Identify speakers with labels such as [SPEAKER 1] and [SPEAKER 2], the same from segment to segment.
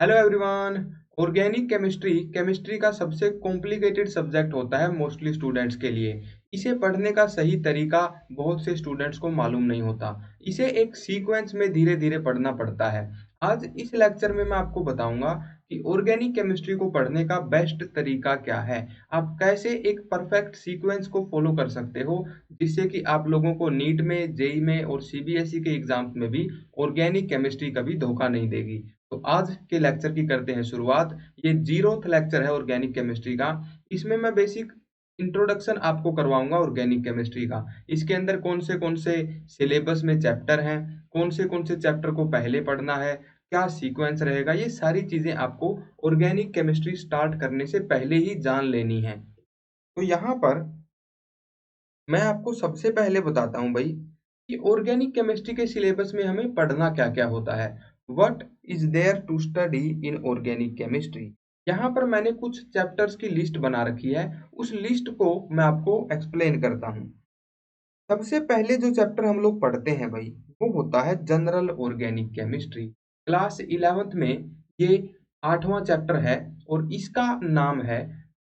[SPEAKER 1] Hello everyone. Organic chemistry chemistry का सबसे complicated subject होता है मोस्टली स्टूडेंट्स के लिए। इसे पढ़ने का सही तरीका बहुत से स्टूडेंट्स को मालूम नहीं होता। इसे एक सीक्वेंस में धीरे धीरे पढ़ना पड़ता है। आज इस लेक्चर में मैं आपको बताऊंगा कि ऑर्गेनिक केमिस्ट्री को पढ़ने का बेस्ट तरीका क्या है। आप कैसे एक परफेक्ट सीक्वेंस को फॉलो कर सकते हो जिससे कि आप लोगों को नीट में, जेई में और सीबीएसई के एग्जाम्स में भी ऑर्गेनिक केमिस्ट्री कभी धोखा नहीं देगी। तो आज के लेक्चर की करते हैं शुरुआत। ये 0th लेक्चर है ऑर्गेनिक केमिस्ट्री का। इसमें मैं बेसिक इंट्रोडक्शन आपको करवाऊंगा ऑर्गेनिक केमिस्ट्री का। इसके अंदर कौन से सिलेबस में चैप्टर हैं, कौन से चैप्टर को पहले पढ़ना है, क्या सीक्वेंस रहेगा, ये सारी चीजें आपको ऑर्गेनिक केमिस्ट्री स्टार्ट करने से पहले ही जान लेनी है। तो यहाँ पर मैं आपको सबसे पहले बताता हूँ भाई कि ऑर्गेनिक केमिस्ट्री के सिलेबस में हमें पढ़ना क्या क्या होता है। What is there to study in organic chemistry. यहाँ पर मैंने कुछ चैप्टर्स की लिस्ट बना रखी है। उस लिस्ट को मैं आपको एक्सप्लेन करता हूँ। सबसे पहले जो चैप्टर हम लोग पढ़ते हैं भाई, वो होता है general organic chemistry. Class 11th में ये 8वां चैप्टर है और इसका नाम है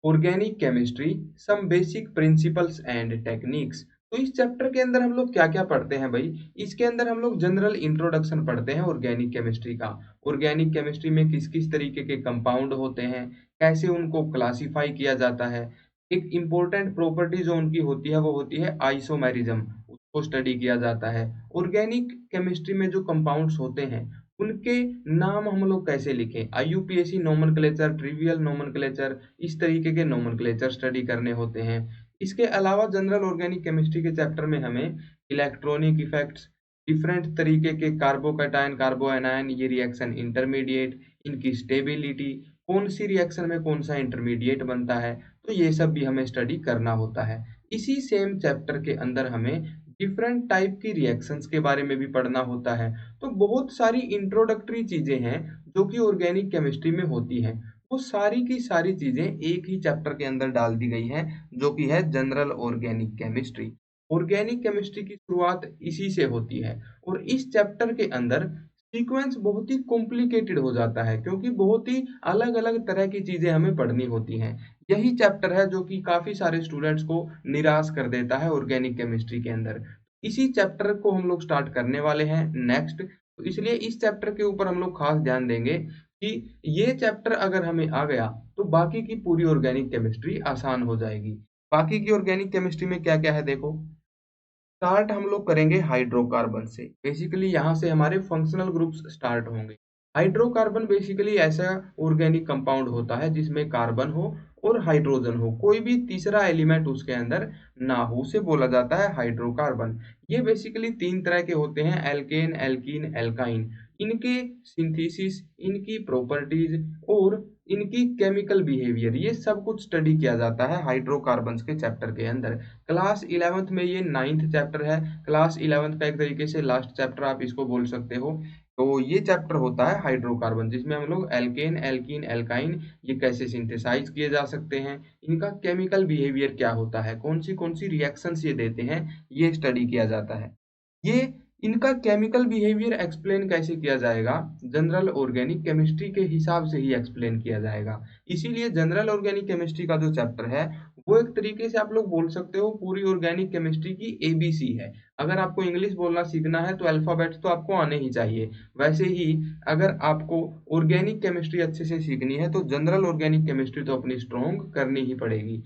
[SPEAKER 1] organic chemistry some basic principles and techniques. तो इस चैप्टर के अंदर हम लोग क्या क्या पढ़ते हैं भाई। इसके अंदर हम लोग जनरल इंट्रोडक्शन पढ़ते हैं ऑर्गेनिक केमिस्ट्री का। ऑर्गेनिक केमिस्ट्री में किस किस तरीके के कंपाउंड होते हैं, कैसे उनको क्लासिफाई किया जाता है। एक इम्पोर्टेंट प्रॉपर्टी जो उनकी होती है वो होती है आइसोमेरिज्म, उसको स्टडी किया जाता है। ऑर्गेनिक केमिस्ट्री में जो कंपाउंड्स होते हैं उनके नाम हम लोग कैसे लिखें, आईयूपीएसी नोमेनक्लेचर, ट्रिवियल नोमेनक्लेचर, इस तरीके के नोमेनक्लेचर स्टडी करने होते हैं। इसके अलावा जनरल ऑर्गेनिक केमिस्ट्री के चैप्टर में हमें इलेक्ट्रॉनिक इफेक्ट्स, डिफरेंट तरीके के कार्बोकैटायन, कार्बोएनायन, ये रिएक्शन इंटरमीडिएट, इनकी स्टेबिलिटी, कौन सी रिएक्शन में कौन सा इंटरमीडिएट बनता है, तो ये सब भी हमें स्टडी करना होता है। इसी सेम चैप्टर के अंदर हमें डिफरेंट टाइप की रिएक्शंस के बारे में भी पढ़ना होता है। तो बहुत सारी इंट्रोडक्टरी चीजें हैं जो कि ऑर्गेनिक केमिस्ट्री में होती हैं। वो सारी की सारी चीजें एक ही चैप्टर के अंदर डाल दी गई हैं जो कि है general organic chemistry. Organic chemistry की शुरुआत इसी से होती है और इस चैप्टर के अंदर सीक्वेंस बहुत ही कॉम्प्लिकेटेड हो जाता है क्योंकि बहुत ही अलग अलग तरह की चीजें हमें पढ़नी होती हैं। यही चैप्टर है जो कि काफी सारे स्टूडेंट्स को निराश कर देता है ऑर्गेनिक केमिस्ट्री के अंदर। इसी चैप्टर को हम लोग स्टार्ट करने वाले हैं नेक्स्ट। तो इसलिए इस चैप्टर के ऊपर हम लोग खास ध्यान देंगे कि ये चैप्टर अगर हमें आ गया तो बाकी की पूरी ऑर्गेनिक केमिस्ट्री आसान हो जाएगी। बाकी की ऑर्गेनिक केमिस्ट्री में क्या क्या है देखो। स्टार्ट हम लोग करेंगे हाइड्रोकार्बन से। बेसिकली यहाँ से हमारे फंक्शनल ग्रुप्स स्टार्ट होंगे। हाइड्रोकार्बन बेसिकली ऐसा ऑर्गेनिक कंपाउंड होता है जिसमें कार्बन हो और हाइड्रोजन हो, कोई भी तीसरा एलिमेंट उसके अंदर ना हो, उसे बोला जाता है हाइड्रोकार्बन। ये बेसिकली 3 तरह के होते हैं, एल्केन, एल्कीन, एल्काइन। इनके सिंथेसिस, इनकी प्रॉपर्टीज और इनकी केमिकल बिहेवियर, ये सब कुछ स्टडी किया जाता है हाइड्रोकार्बन्स के चैप्टर के अंदर। क्लास 11th में ये 9th चैप्टर है। क्लास 11th का एक तरीके से लास्ट चैप्टर आप इसको बोल सकते हो। तो ये चैप्टर होता है हाइड्रोकार्बन जिसमें हम लोग एल्केन, एल्कीन, एल्काइन ये कैसे सिंथेसाइज किए जा सकते हैं, इनका केमिकल बिहेवियर क्या होता है, कौन सी रिएक्शंस ये देते हैं, ये स्टडी किया जाता है। ये इनका केमिकल बिहेवियर एक्सप्लेन कैसे किया जाएगा, जनरल ऑर्गेनिक केमिस्ट्री के हिसाब से ही एक्सप्लेन किया जाएगा। इसीलिए जनरल ऑर्गेनिक केमिस्ट्री का जो चैप्टर है वो एक तरीके से आप लोग बोल सकते हो पूरी ऑर्गेनिक केमिस्ट्री की एबीसी है। अगर आपको इंग्लिश बोलना सीखना है तो अल्फाबेट्स तो आपको आने ही चाहिए। वैसे ही अगर आपको ऑर्गेनिक केमिस्ट्री अच्छे से सीखनी है तो जनरल ऑर्गेनिक केमिस्ट्री तो अपनी स्ट्रॉन्ग करनी ही पड़ेगी।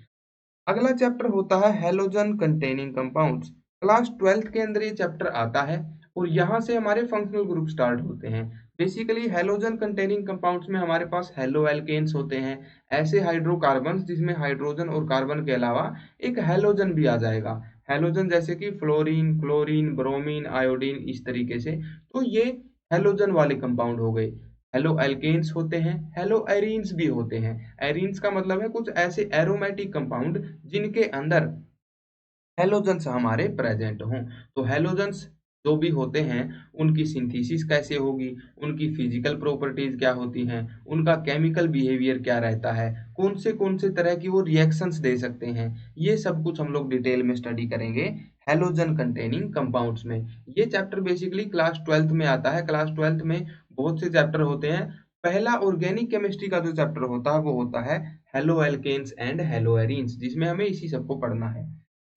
[SPEAKER 1] अगला चैप्टर होता है halogen containing compounds. Class 12th के अंदर ये चैप्टर आता है और यहाँ से हमारे फंक्शनल ग्रुप स्टार्ट होते हैं। बेसिकली हेलोजन कंटेनिंग कंपाउंड्स में हमारे पास हेलो एल्केन्स होते हैं, ऐसे हाइड्रोकार्बन्स जिसमें हाइड्रोजन और कार्बन के अलावा एक हेलोजन भी आ जाएगा। हेलोजन जैसे कि फ्लोरीन, क्लोरीन, ब्रोमीन, आयोडीन, इस तरीके से। तो ये हेलोजन वाले कंपाउंड हो गए। हेलो एल्केन्स होते हैं, हेलो एरीन्स भी होते हैं। एरीन्स का मतलब है कुछ ऐसे एरोमेटिक कंपाउंड जिनके अंदर हेलोजन्स हमारे प्रेजेंट हों। तो हेलोजन्स जो भी होते हैं उनकी सिंथेसिस कैसे होगी, उनकी फिजिकल प्रॉपर्टीज क्या होती हैं, उनका केमिकल बिहेवियर क्या रहता है, कौन से तरह की वो रिएक्शंस दे सकते हैं, ये सब कुछ हम लोग डिटेल में स्टडी करेंगे हेलोजन कंटेनिंग कंपाउंड्स में। ये चैप्टर बेसिकली क्लास 12th में आता है। क्लास 12th में बहुत से चैप्टर होते हैं। पहला ऑर्गेनिक केमिस्ट्री का जो चैप्टर होता है वो होता है haloalkanes and haloarenes, जिसमें हमें इसी सबको पढ़ना है।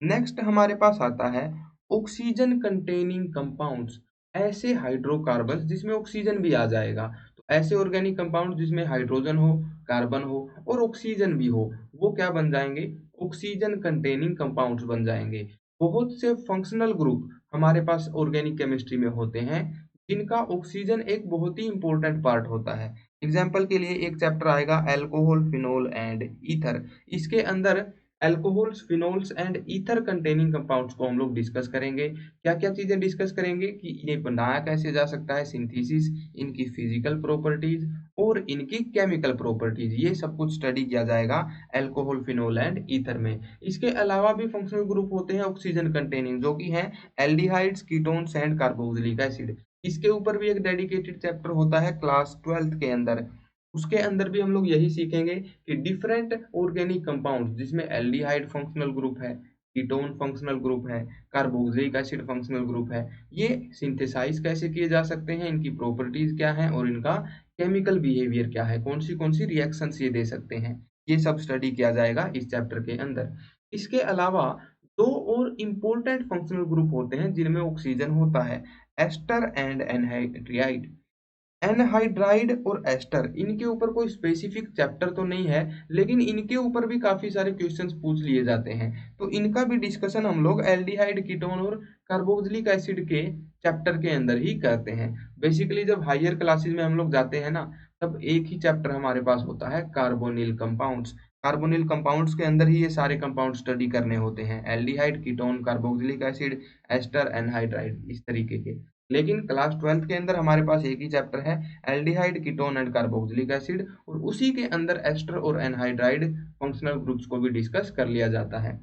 [SPEAKER 1] नेक्स्ट हमारे पास आता है ऑक्सीजन कंटेनिंग कंपाउंड्स, ऐसे हाइड्रोकार्बन जिसमें ऑक्सीजन भी आ जाएगा। तो ऐसे ऑर्गेनिक कंपाउंड जिसमें हाइड्रोजन हो, कार्बन हो और ऑक्सीजन भी हो, वो क्या बन जाएंगे? ऑक्सीजन कंटेनिंग कंपाउंड्स बन जाएंगे। बहुत से फंक्शनल ग्रुप हमारे पास ऑर्गेनिक केमिस्ट्री में होते हैं जिनका ऑक्सीजन एक बहुत ही इंपॉर्टेंट पार्ट होता है। एग्जाम्पल के लिए एक चैप्टर आएगा अल्कोहल, फिनोल एंड ईथर। इसके अंदर alcohols, phenols and ether containing compounds को हम लोग डिस्कस करेंगे। क्या क्या चीजें डिस्कस करेंगे कि ये बनाया कैसे जा सकता है, सिंथेसिस, इनकी फिजिकल प्रॉपर्टीज और इनकी केमिकल प्रॉपर्टीज, ये सब कुछ स्टडी किया जाएगा अल्कोहल, फिनोल एंड ईथर में। इसके अलावा भी फंक्शनल ग्रुप होते हैं ऑक्सीजन कंटेनिंग, जो कि हैं aldehydes, ketones and carboxylic acid. इसके ऊपर भी एक डेडिकेटेड चैप्टर होता है क्लास 12th के अंदर। उसके अंदर भी हम लोग यही सीखेंगे कि डिफरेंट ऑर्गेनिक कंपाउंड्स जिसमें एल्डिहाइड फंक्शनल ग्रुप है, कीटोन फंक्शनल ग्रुप है, कार्बोक्सिलिक एसिड फंक्शनल ग्रुप है, ये सिंथेसाइज कैसे किए जा सकते हैं, इनकी प्रॉपर्टीज क्या है और इनका केमिकल बिहेवियर क्या है, कौन सी रिएक्शंस ये दे सकते हैं, ये सब स्टडी किया जाएगा इस चैप्टर के अंदर। इसके अलावा दो और इम्पोर्टेंट फंक्शनल ग्रुप होते हैं जिनमें ऑक्सीजन होता है, एस्टर एंड एनहाइड्राइड। एनहाइड्राइड और एस्टर, इनके ऊपर कोई स्पेसिफिक चैप्टर तो नहीं है, लेकिन इनके ऊपर भी काफी सारे क्वेश्चंस पूछ लिए जाते हैं। तो इनका भी डिस्कशन हम लोग एल्डिहाइड, कीटोन और कार्बोक्सिलिक एसिड के चैप्टर के अंदर ही करते हैं। बेसिकली जब हायर क्लासेस में हम लोग जाते हैं ना, तब एक ही चैप्टर हमारे पास होता है कार्बोनिल कंपाउंड्स। कार्बोनिल कंपाउंड्स के अंदर ही ये सारे कंपाउंड स्टडी करने होते हैं, aldehyde, ketone, carboxylic acid, ester, anhydride, इस तरीके के। लेकिन क्लास 12th के अंदर हमारे पास एक ही चैप्टर है aldehyde, ketone and carboxylic acid, और उसी के अंदर एस्टर और एनहाइड्राइड फंक्शनल ग्रुप्स को भी डिस्कस कर लिया जाता है।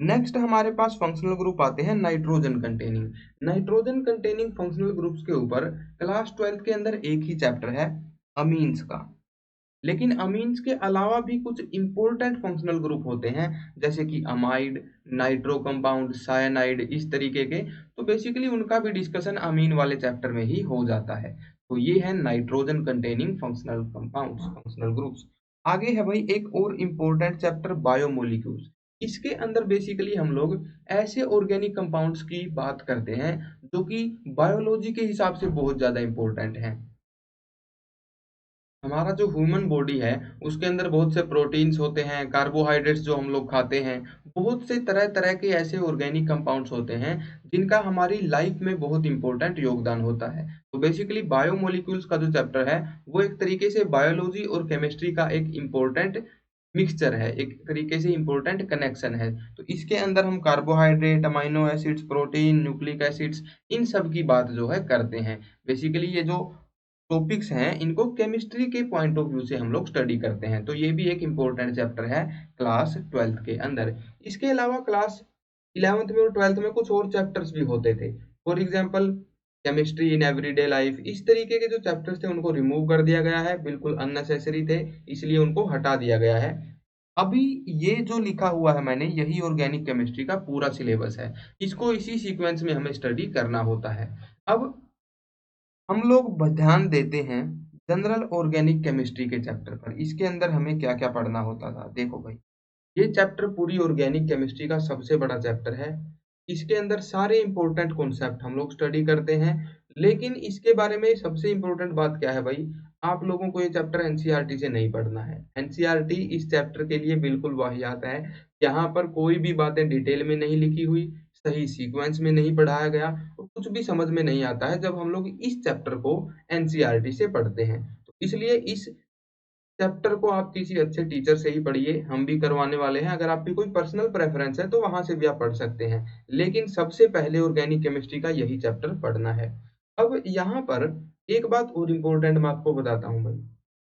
[SPEAKER 1] नेक्स्ट हमारे पास फंक्शनल ग्रुप आते हैं nitrogen containing. Nitrogen containing functional groups के ऊपर क्लास 12th के अंदर एक ही चैप्टर है अमीन्स का। लेकिन अमीन्स के अलावा भी कुछ इंपॉर्टेंट फंक्शनल ग्रुप होते हैं, जैसे कि अमाइड, नाइट्रो कंपाउंड, साइनाइड, इस तरीके के। तो बेसिकली उनका भी डिस्कशन अमीन वाले चैप्टर में ही हो जाता है। तो ये है nitrogen containing functional compounds, functional groups. आगे है भाई एक और इम्पोर्टेंट चैप्टर बायोमोलिक्यूल्स। इसके अंदर बेसिकली हम लोग ऐसे ऑर्गेनिक कंपाउंड्स की बात करते हैं जो कि बायोलॉजी के हिसाब से बहुत ज्यादा इंपॉर्टेंट हैं। हमारा जो ह्यूमन बॉडी है उसके अंदर बहुत से प्रोटीन्स होते हैं, कार्बोहाइड्रेट्स जो हम लोग खाते हैं, बहुत से तरह तरह के ऐसे ऑर्गेनिक कंपाउंड्स होते हैं जिनका हमारी लाइफ में बहुत इंपॉर्टेंट योगदान होता है। तो बेसिकली बायोमोलिक्यूल्स का जो चैप्टर है वो एक तरीके से बायोलॉजी और केमिस्ट्री का एक इम्पोर्टेंट मिक्सचर है, एक तरीके से इम्पोर्टेंट कनेक्शन है। तो इसके अंदर हम carbohydrate, amino acids, protein, nucleic acids, इन सब की बात जो है करते हैं। बेसिकली ये जो टॉपिक्स हैं इनको केमिस्ट्री के पॉइंट ऑफ व्यू से हम लोग स्टडी करते हैं। तो ये भी एक इम्पोर्टेंट चैप्टर है क्लास 12th के अंदर। इसके अलावा क्लास 11th में और 12th में कुछ और चैप्टर्स भी होते थे। For example chemistry in everyday life, इस तरीके के जो चैप्टर्स थे उनको रिमूव कर दिया गया है, बिल्कुल अननेसेसरी थे, इसलिए उनको हटा दिया गया है। अभी ये जो लिखा हुआ है मैंने, यही ऑर्गेनिक केमिस्ट्री का पूरा सिलेबस है। इसको इसी सीक्वेंस में हमें स्टडी करना होता है। अब हम लोग ध्यान देते हैं जनरल ऑर्गेनिक केमिस्ट्री के चैप्टर पर। इसके अंदर हमें क्या क्या पढ़ना होता था, देखो भाई, ये चैप्टर पूरी ऑर्गेनिक केमिस्ट्री का सबसे बड़ा चैप्टर है। इसके अंदर सारे इंपॉर्टेंट कॉन्सेप्ट हम लोग स्टडी करते हैं। लेकिन इसके बारे में सबसे इंपॉर्टेंट बात क्या है भाई, आप लोगों को ये चैप्टर एनसीईआरटी से नहीं पढ़ना है। एनसीईआरटी इस चैप्टर के लिए बिल्कुल वाहियात है। यहाँ पर कोई भी बातें डिटेल में नहीं लिखी हुई, सही सीक्वेंस में नहीं पढ़ाया गया, और कुछ भी समझ में नहीं आता है जब हम लोग इस चैप्टर को एनसीईआरटी से पढ़ते हैं। तो इसलिए इस चैप्टर को आप किसी अच्छे टीचर से ही पढ़िए, हम भी करवाने वाले हैं। अगर आपकी कोई पर्सनल प्रेफरेंस है तो वहां से भी आप पढ़ सकते हैं, लेकिन सबसे पहले ऑर्गेनिक केमिस्ट्री का यही चैप्टर पढ़ना है। अब यहाँ पर एक बात और इम्पोर्टेंट मैं आपको बताता हूँ भाई,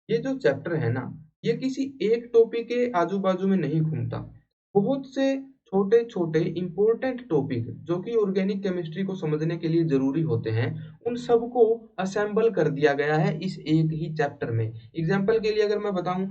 [SPEAKER 1] ये जो चैप्टर है ना, ये किसी एक टॉपिक के आजू बाजू में नहीं घूमता। बहुत से छोटे छोटे इंपॉर्टेंट टॉपिक जो कि ऑर्गेनिक केमिस्ट्री को समझने के लिए जरूरी होते हैं, उन सबको असेंबल कर दिया गया है इस एक ही चैप्टर में। एग्जाम्पल के लिए अगर मैं बताऊं,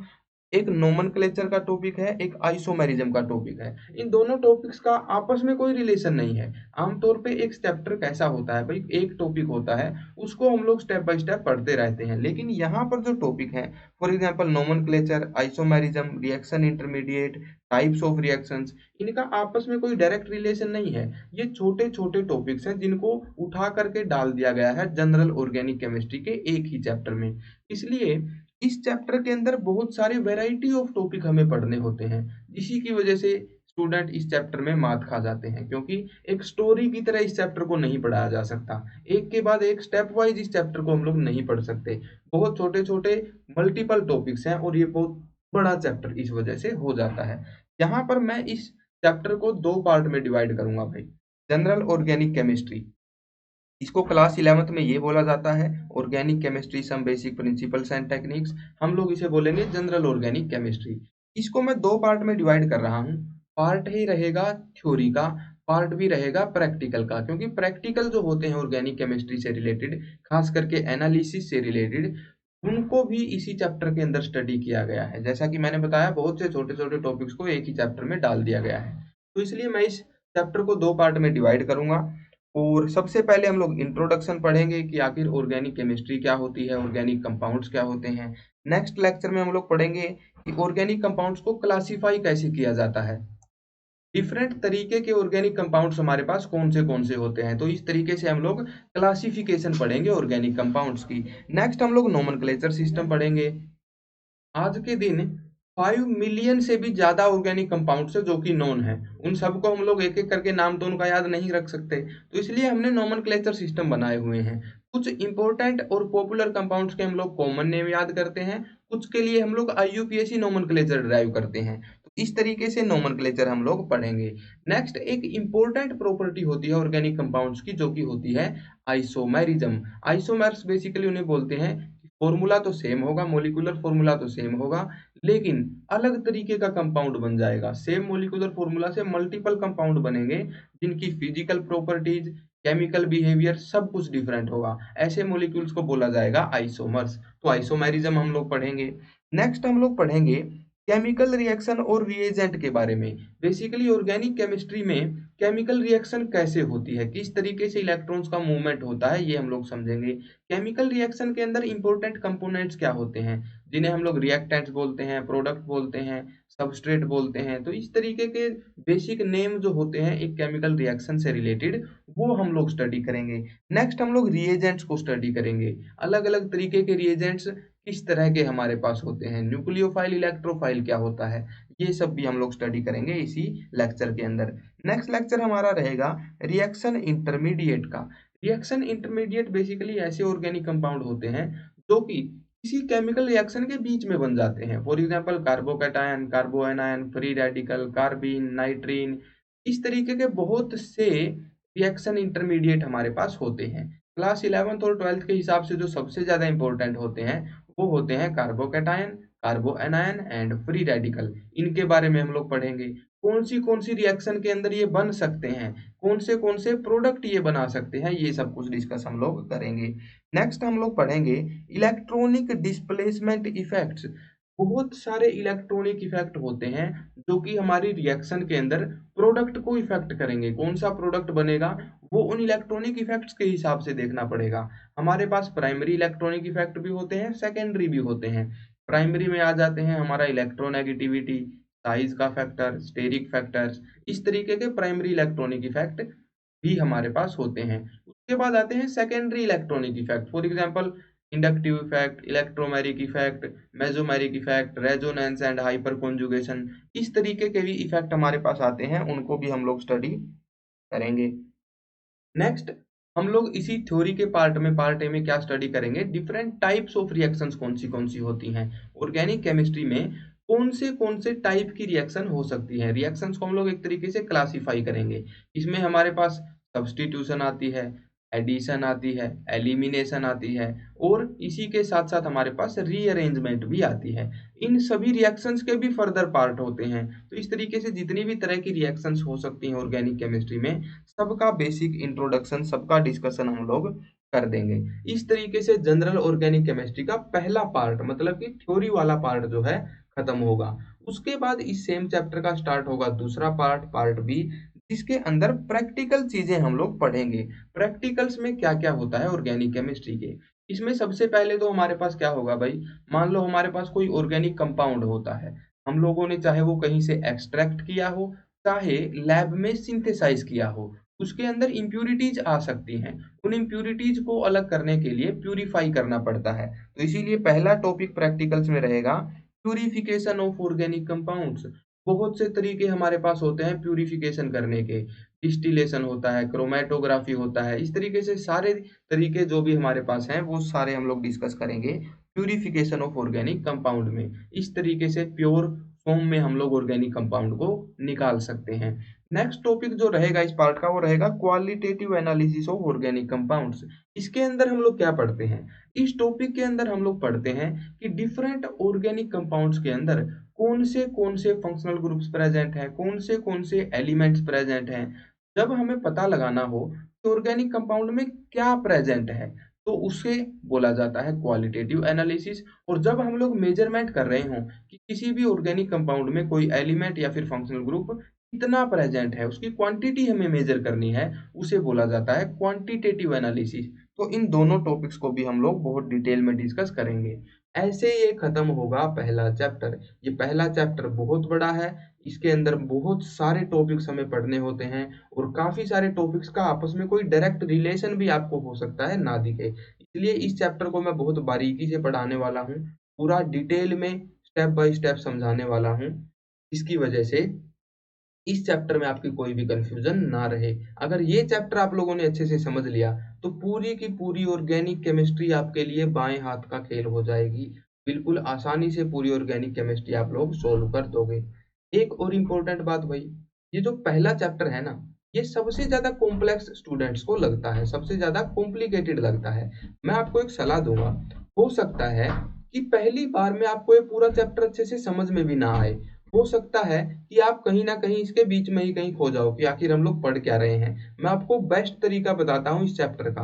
[SPEAKER 1] एक नोमेनक्लेचर का टॉपिक है, एक आइसोमेरिज्म का टॉपिक है। इन दोनों टॉपिक्स का आपस में कोई रिलेशन नहीं है। आमतौर पे एक चैप्टर कैसा होता है भाई, एक टॉपिक होता है, उसको हम लोग स्टेप बाय स्टेप पढ़ते रहते हैं। लेकिन यहाँ पर जो टॉपिक है, for example nomenclature, isomerism, reaction intermediate, types of reactions, इनका आपस में कोई डायरेक्ट रिलेशन नहीं है। ये छोटे छोटे टॉपिक्स हैं जिनको उठा करके डाल दिया गया है जनरल ऑर्गेनिक केमिस्ट्री के एक ही चैप्टर में। इसलिए इस चैप्टर के अंदर बहुत सारे वैरायटी ऑफ टॉपिक हमें पढ़ने होते हैं। इसी की वजह से स्टूडेंट इस चैप्टर में मात खा जाते हैं, क्योंकि एक स्टोरी की तरह इस चैप्टर को नहीं पढ़ाया जा सकता। एक के बाद एक स्टेप वाइज इस चैप्टर को हम लोग नहीं पढ़ सकते। बहुत छोटे छोटे मल्टीपल टॉपिक्स हैं और ये बहुत बड़ा चैप्टर इस वजह से हो जाता है। यहाँ पर मैं इस चैप्टर को दो पार्ट में डिवाइड करूंगा भाई। जनरल ऑर्गेनिक केमिस्ट्री, इसको क्लास 11th में ये बोला जाता है organic chemistry some basic principles and techniques. हम लोग इसे बोलेंगे जनरल ऑर्गेनिक केमिस्ट्री। इसको मैं दो पार्ट में डिवाइड कर रहा हूँ। पार्ट ही रहेगा थ्योरी का, पार्ट भी रहेगा प्रैक्टिकल का, क्योंकि प्रैक्टिकल जो होते हैं ऑर्गेनिक केमिस्ट्री से रिलेटेड, खास करके एनालिसिस से रिलेटेड, उनको भी इसी चैप्टर के अंदर स्टडी किया गया है। जैसा कि मैंने बताया, बहुत से छोटे छोटे टॉपिक्स को एक ही चैप्टर में डाल दिया गया है। तो इसलिए मैं इस चैप्टर को दो पार्ट में डिवाइड करूंगा। और सबसे पहले हम लोग इंट्रोडक्शन पढ़ेंगे कि आखिर ऑर्गेनिक केमिस्ट्री क्या होती है, ऑर्गेनिक कंपाउंड्स क्या होते हैं। नेक्स्ट लेक्चर में हम लोग पढ़ेंगे कि ऑर्गेनिक कंपाउंड्स को क्लासिफाई कैसे किया जाता है, डिफरेंट तरीके के ऑर्गेनिक कंपाउंड्स हमारे पास कौन से होते हैं। तो इस तरीके से हम लोग क्लासिफिकेशन पढ़ेंगे ऑर्गेनिक कंपाउंड्स की। नेक्स्ट हम लोग नोमेनक्लेचर सिस्टम पढ़ेंगे। आज के दिन 5 मिलियन से भी ज्यादा ऑर्गेनिक कंपाउंड्स है जो कि नोन है। उन सबको हम लोग एक एक करके नाम तो उनका याद नहीं रख सकते, तो इसलिए हमने नोमेनक्लेचर सिस्टम बनाए हुए हैं। कुछ इंपॉर्टेंट और पॉपुलर कंपाउंड्स के हम लोग कॉमन नेम याद करते हैं, कुछ के लिए हम लोग आईयूपीएसी नोमेनक्लेचर ड्राइव करते हैं। तो इस तरीके से नोमेनक्लेचर हम लोग पढ़ेंगे। नेक्स्ट एक इंपॉर्टेंट प्रॉपर्टी होती है ऑर्गेनिक कंपाउंड्स की, जो कि होती है आइसोमेरिज्म। आइसोमर्स बेसिकली उन्हें बोलते हैं, फॉर्मूला तो सेम होगा, मोलिकुलर फॉर्मूला तो सेम होगा, लेकिन अलग तरीके का कंपाउंड बन जाएगा। सेम मोलिकुलर फॉर्मूला से मल्टीपल कंपाउंड बनेंगे जिनकी फिजिकल प्रॉपर्टीज, केमिकल बिहेवियर सब कुछ डिफरेंट होगा। ऐसे मोलिक्यूल्स को बोला जाएगा आइसोमर्स। तो आइसोमेरिज्म हम लोग पढ़ेंगे। नेक्स्ट हम लोग पढ़ेंगे केमिकल रिएक्शन और रिएजेंट के बारे में। बेसिकली ऑर्गेनिक केमिस्ट्री में केमिकल रिएक्शन कैसे होती है, किस तरीके से इलेक्ट्रॉन्स का मूवमेंट होता है, ये हम लोग समझेंगे। केमिकल रिएक्शन के अंदर इंपॉर्टेंट कंपोनेंट्स क्या होते हैं, जिन्हें हम लोग रिएक्टेंट्स बोलते हैं, प्रोडक्ट बोलते हैं, सबस्ट्रेट बोलते हैं। तो इस तरीके के बेसिक नेम जो होते हैं एक केमिकल रिएक्शन से रिलेटेड, वो हम लोग स्टडी करेंगे। नेक्स्ट हम लोग रिएजेंट्स को स्टडी करेंगे। अलग अलग तरीके के रिएजेंट्स किस तरह के हमारे पास होते हैं, न्यूक्लियोफाइल, इलेक्ट्रोफाइल क्या होता है, ये सब भी हम लोग स्टडी करेंगे इसी लेक्चर के अंदर। नेक्स्ट लेक्चर हमारा रहेगा रिएक्शन इंटरमीडिएट का। रिएक्शन इंटरमीडिएट बेसिकली ऐसे ऑर्गेनिक कंपाउंड होते हैं जो कि किसी केमिकल रिएक्शन के बीच में बन जाते हैं। For example carbocation, कार्बोएनायन, free radical, carbene, नाइट्रीन, इस तरीके के बहुत से रिएक्शन इंटरमीडिएट हमारे पास होते हैं। क्लास 11th और 12th के हिसाब से जो सबसे ज्यादा इंपॉर्टेंट होते हैं वो होते हैं कार्बोकैटायन, कार्बोएनायन एंड फ्री रेडिकल। इनके बारे में हम लोग पढ़ेंगे। कौन सी रिएक्शन के अंदर ये बन सकते हैं, कौन से प्रोडक्ट ये बना सकते हैं, ये सब कुछ डिस्कस हम लोग करेंगे। नेक्स्ट हम लोग पढ़ेंगे इलेक्ट्रॉनिक डिस्प्लेसमेंट इफेक्ट्स। बहुत सारे इलेक्ट्रॉनिक इफेक्ट होते हैं जो कि हमारी रिएक्शन के अंदर प्रोडक्ट को इफेक्ट करेंगे। कौन सा प्रोडक्ट बनेगा वो उन इलेक्ट्रॉनिक इफेक्ट्स के हिसाब से देखना पड़ेगा। हमारे पास प्राइमरी इलेक्ट्रॉनिक इफेक्ट भी होते हैं, सेकेंडरी भी होते हैं। प्राइमरी में आ जाते हैं हमारा इलेक्ट्रोनेगेटिविटी, साइज का फैक्टर, स्टेरिक फैक्टर्स, इस तरीके के प्राइमरी इलेक्ट्रॉनिक इफेक्ट भी हमारे पास होते हैं। उसके बाद आते हैं secondary electronic effect. For example inductive effect, electromeric effect, mesomeric effect, resonance and hyper conjugation, इस तरीके के भी इफेक्ट हमारे पास आते हैं, उनको भी हम लोग स्टडी करेंगे। नेक्स्ट हम लोग इसी थ्योरी के पार्ट ए में क्या स्टडी करेंगे, डिफरेंट टाइप्स ऑफ रिएक्शंस कौन सी होती हैं ऑर्गेनिक केमिस्ट्री में, कौन से टाइप की रिएक्शन हो सकती है। रिएक्शंस को हम लोग एक तरीके से क्लासिफाई करेंगे। इसमें हमारे पास सब्स्टिट्यूशन आती है, एडिशन आती है, एलिमिनेशन आती है, और इसी के साथ साथ हमारे पास रीअरेंजमेंट भी आती है। इन सभी रिएक्शंस के भी फर्दर पार्ट होते हैं। तो इस तरीके से जितनी भी तरह की रिएक्शंस हो सकती हैं ऑर्गेनिक केमिस्ट्री में, सबका बेसिक इंट्रोडक्शन, सबका डिस्कशन हम लोग कर देंगे। इस तरीके से जनरल ऑर्गेनिक केमिस्ट्री का पहला पार्ट, मतलब कि थ्योरी वाला पार्ट जो है, खत्म होगा। उसके बाद इस सेम चैप्टर का स्टार्ट होगा दूसरा पार्ट, पार्ट बी, जिसके अंदर प्रैक्टिकल चीजें हम लोग पढ़ेंगे। प्रैक्टिकल्स में क्या क्या होता है ऑर्गेनिक केमिस्ट्री के, इसमें सबसे पहले तो हमारे पास क्या होगा भाई, मान लो हमारे पास कोई ऑर्गेनिक कंपाउंड होता है, हम लोगों ने चाहे वो कहीं से एक्सट्रैक्ट किया हो, चाहे लैब में सिंथेसाइज किया हो, उसके अंदर इम्प्यूरिटीज आ सकती हैं। उन इम्प्यूरिटीज को अलग करने के लिए प्यूरिफाई करना पड़ता है। तो इसीलिए पहला टॉपिक प्रैक्टिकल्स में रहेगा प्यूरिफिकेशन ऑफ ऑर्गेनिक कंपाउंड्स। बहुत से तरीके हमारे पास होते हैं प्यूरिफिकेशन करने के, डिस्टिलेशन होता है, क्रोमेटोग्राफी होता है, इस तरीके से सारे तरीके जो भी हमारे पास हैं वो सारे हम लोग डिस्कस करेंगे प्यूरिफिकेशन ऑफ ऑर्गेनिक कंपाउंड में। इस तरीके से प्योर फॉर्म में हम लोग ऑर्गेनिक कंपाउंड को निकाल सकते हैं। नेक्स्ट टॉपिक जो रहेगा इस पार्ट का वो रहेगा qualitative analysis of organic compounds. इसके अंदर हम लोग क्या पढ़ते हैं, इस टॉपिक के अंदर हम लोग पढ़ते हैं कि डिफरेंट ऑर्गेनिक कंपाउंड्स के अंदर कौन से फंक्शनल ग्रुप्स प्रेजेंट हैं, कौन से एलिमेंट्स प्रेजेंट हैं। जब हमें पता लगाना हो कि ऑर्गेनिक कंपाउंड में क्या प्रेजेंट है, तो उसे बोला जाता है क्वालिटेटिव एनालिसिस। और जब हम लोग मेजरमेंट कर रहे हों कि किसी भी ऑर्गेनिक कंपाउंड में कोई एलिमेंट या फिर फंक्शनल ग्रुप कितना प्रेजेंट है, उसकी क्वांटिटी हमें मेजर करनी है, उसे बोला जाता है क्वांटिटेटिव एनालिसिस। तो इन दोनों टॉपिक्स को भी हम लोग बहुत डिटेल में डिस्कस करेंगे। ऐसे ये खत्म होगा पहला चैप्टर। ये पहला चैप्टर बहुत बड़ा है, इसके अंदर बहुत सारे टॉपिक्स हमें पढ़ने होते हैं और काफी सारे टॉपिक्स का आपस में कोई डायरेक्ट रिलेशन भी आपको हो सकता है ना दिखे। इसलिए इस चैप्टर को मैं बहुत बारीकी से पढ़ाने वाला हूँ, पूरा डिटेल में स्टेप बाय स्टेप समझाने वाला हूँ, इसकी वजह से इस चैप्टर में आपकी कोई भी कंफ्यूजन ना रहे। अगर ये चैप्टर आप लोगों ने अच्छे से समझ लिया तो पूरी की पूरी ऑर्गेनिक केमिस्ट्री आपके लिए बाएं हाथ का खेल हो जाएगी। बिल्कुल आसानी से पूरी ऑर्गेनिक केमिस्ट्री आप लोग सोल्व कर दोगे। एक और इम्पोर्टेंट बात भाई, ये जो पहला चैप्टर है ना, ये सबसे ज्यादा कॉम्प्लेक्स स्टूडेंट्स को लगता है, सबसे ज्यादा कॉम्प्लिकेटेड लगता है। मैं आपको एक सलाह दूंगा, हो सकता है कि पहली बार में आपको ये पूरा चैप्टर अच्छे से समझ में भी ना आए, हो सकता है कि आप कहीं ना कहीं इसके बीच में ही कहीं खो जाओ कि आखिर हम लोग पढ़ क्या रहे हैं। मैं आपको बेस्ट तरीका बताता हूँ इस चैप्टर का।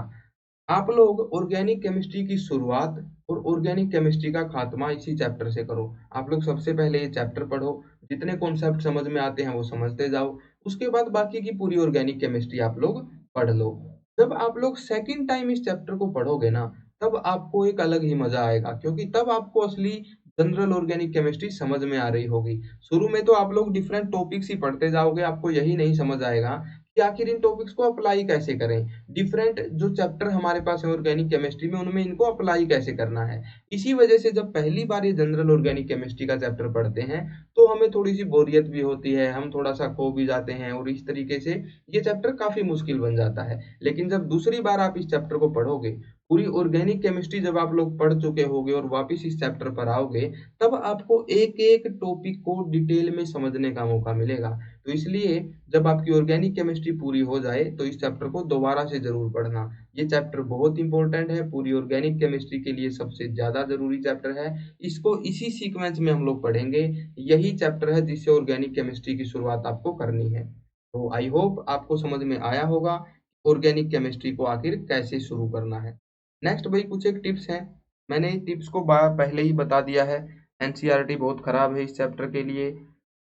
[SPEAKER 1] आप लोग ऑर्गेनिक केमिस्ट्री की शुरुआत और ऑर्गेनिक केमिस्ट्री का खात्मा इसी चैप्टर से करो। आप लोग सबसे पहले ये चैप्टर पढ़ो, जितने कॉन्सेप्ट समझ में आते हैं वो समझते जाओ, उसके बाद बाकी की पूरी ऑर्गेनिक केमिस्ट्री आप लोग पढ़ लो। जब आप लोग सेकंड टाइम इस चैप्टर को पढ़ोगे ना, तब आपको एक अलग ही मजा आएगा, क्योंकि तब आपको असली जनरल ऑर्गेनिक केमिस्ट्री समझ में आ रही होगी। शुरू में तो आप लोग डिफरेंट टॉपिक्स ही पढ़ते जाओगे, आपको यही नहीं समझ आएगा कि आखिर इन टॉपिक्स को अप्लाई कैसे करें, डिफरेंट जो चैप्टर हमारे पास है ऑर्गेनिक केमिस्ट्री में उनमें इनको अप्लाई कैसे करना है। इसी वजह से जब पहली बार ये जनरल ऑर्गेनिक केमिस्ट्री का चैप्टर पढ़ते हैं तो हमें थोड़ी सी बोरियत भी होती है, हम थोड़ा सा खो भी जाते हैं और इस तरीके से ये चैप्टर काफी मुश्किल बन जाता है। लेकिन जब दूसरी बार आप इस चैप्टर को पढ़ोगे, पूरी ऑर्गेनिक केमिस्ट्री जब आप लोग पढ़ चुके होगे और वापस इस चैप्टर पर आओगे, तब आपको एक एक टॉपिक को डिटेल में समझने का मौका मिलेगा। तो इसलिए जब आपकी ऑर्गेनिक केमिस्ट्री पूरी हो जाए तो इस चैप्टर को दोबारा से जरूर पढ़ना। ये चैप्टर बहुत इंपॉर्टेंट है, पूरी ऑर्गेनिक केमिस्ट्री के लिए सबसे ज्यादा जरूरी चैप्टर है। इसको इसी सीक्वेंस में हम लोग पढ़ेंगे, यही चैप्टर है जिससे ऑर्गेनिक केमिस्ट्री की शुरुआत आपको करनी है। तो आई होप आपको समझ में आया होगा ऑर्गेनिक केमिस्ट्री को आखिर कैसे शुरू करना है। नेक्स्ट भाई कुछ एक टिप्स हैं, मैंने टिप्स को पहले ही बता दिया है। एनसीईआरटी बहुत खराब है इस चैप्टर के लिए।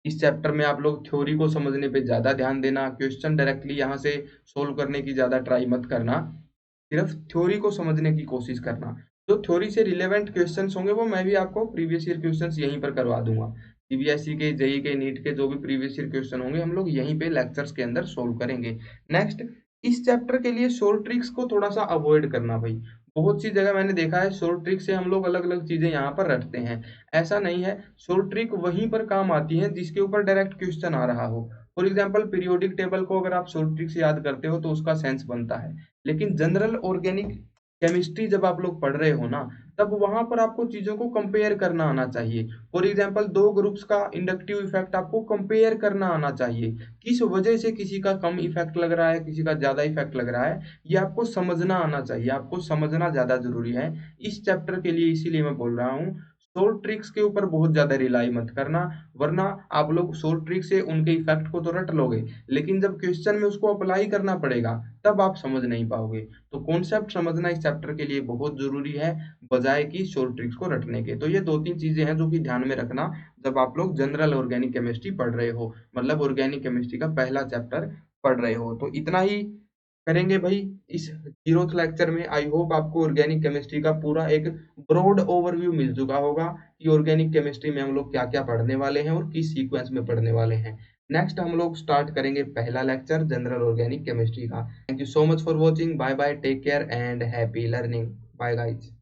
[SPEAKER 1] इस चैप्टर में आप लोग थ्योरी को समझने पे ज़्यादा ध्यान देना, क्वेश्चन डायरेक्टली यहाँ से सोल्व करने की ज़्यादा ट्राई मत करना, सिर्फ थ्योरी को समझने की कोशिश करना। जो थ्योरी से रिलेवेंट क्वेश्चंस होंगे वो मैं भी आपको प्रीवियस ईयर क्वेश्चंस यहीं पर करवा दूंगा। सीबीएसई के, जेई के, नीट के जो भी प्रीवियस ईयर क्वेश्चन होंगे हम लोग यहीं पे लेक्चर्स के अंदर सोल्व करेंगे। नेक्स्ट, इस चैप्टर के लिए शॉर्ट ट्रिक्स को थोड़ा सा अवॉइड करना भाई। बहुत सी जगह मैंने देखा है शॉर्ट ट्रिक से हम लोग अलग अलग चीजें यहाँ पर रटते हैं, ऐसा नहीं है। शॉर्ट ट्रिक वहीं पर काम आती है जिसके ऊपर डायरेक्ट क्वेश्चन आ रहा हो। फॉर एग्जाम्पल पीरियोडिक टेबल को अगर आप शॉर्ट ट्रिक से याद करते हो तो उसका सेंस बनता है, लेकिन जनरल ऑर्गेनिक केमिस्ट्री जब आप लोग पढ़ रहे हो ना, तब वहां पर आपको चीजों को कंपेयर करना आना चाहिए। फॉर एग्जाम्पल दो ग्रुप्स का इंडक्टिव इफेक्ट आपको कंपेयर करना आना चाहिए, किस वजह से किसी का कम इफेक्ट लग रहा है, किसी का ज्यादा इफेक्ट लग रहा है, ये आपको समझना आना चाहिए, आपको समझना ज्यादा जरूरी है इस चैप्टर के लिए। इसीलिए मैं बोल रहा हूँ शॉर्ट ट्रिक्स के ऊपर बहुत ज़्यादा रिलाई मत करना, वरना आप लोग शॉर्ट ट्रिक से उनके इफेक्ट को तो रट लोगे, लेकिन जब क्वेश्चन में उसको अप्लाई करना पड़ेगा, तब आप समझ नहीं पाओगे। तो कॉन्सेप्ट समझना इस चैप्टर के लिए बहुत ज़रूरी है, बजाय कि शॉर्ट ट्रिक्स को रटने के। तो ये 2-3 चीज़ें हैं जो कि ध्यान में रखना जब आप लोग जनरल ऑर्गेनिक केमिस्ट्री पढ़ रहे हो, मतलब ऑर्गेनिक केमिस्ट्री का पहला चैप्टर पढ़ रहे हो। तो इतना ही करेंगे भाई इस 0th लेक्चर में। आई होप आपको ऑर्गेनिक केमिस्ट्री का पूरा एक ब्रॉड ओवरव्यू मिल चुका होगा कि ऑर्गेनिक केमिस्ट्री में हम लोग क्या-क्या पढ़ने वाले हैं और किस सीक्वेंस में पढ़ने वाले हैं। नेक्स्ट हम लोग स्टार्ट करेंगे पहला लेक्चर जनरल ऑर्गेनिक केमिस्ट्री का। Thank you so much for watching. Bye bye, take care and happy learning. Bye guys.